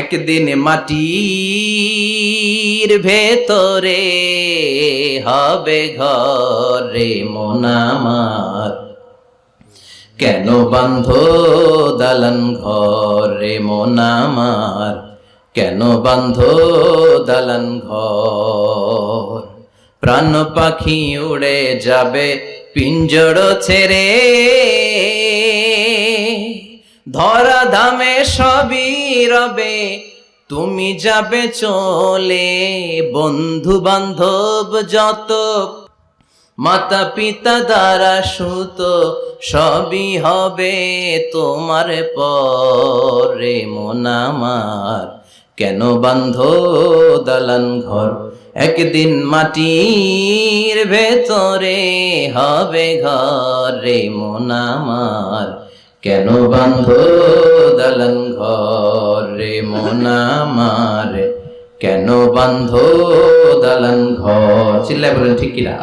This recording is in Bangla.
একদিন মাটির ভেতরে হবে ঘর রে মন আমার, কেন বাঁধো দালান ঘর রে মন আমার, কেন বাঁধো দালান ঘর। প্রাণ পাখি উড়ে যাবে পিঞ্জর ছেড়ে, ধরা ধামে সবই রবে তুমি যাবে চলে। বন্ধু বান্ধব যত মাতা পিতা দ্বারা সুত সবই হবে তোমার পরে মন আমার, কেন বাঁধো দালান ঘর। একদিন মাটির ভেতরে হবে ঘর রে মন আমার, কেন বাঁধো দালান ঘর রে মন আমার, কেন বাঁধো দালান ঘর। চিল্লায় বলেন ঠিক কিনা?